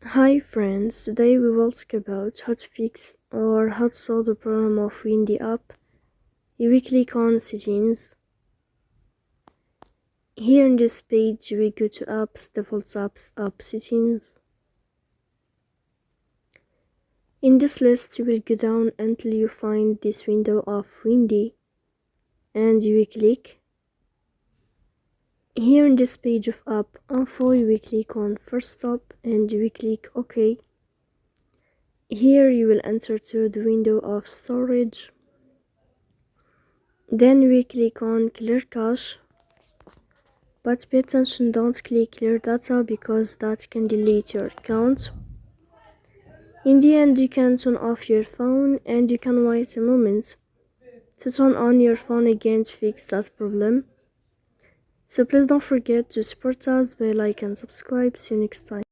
Hi friends, today we will talk about how to fix or how to solve the problem of windy app. You will click on settings. Here in this page you will go to apps, default apps, app settings. In this list you will go down until you find this window of windy and you will click. Here in this page of app info you will click on first stop and you will click OK. Here you will enter to the window of storage. Then we click on clear cache, but pay attention, don't click clear data because that can delete your account. In the end you can turn off your phone and you can wait a moment to turn on your phone again to fix that problem. So please don't forget to support us by like and subscribe. See you next time.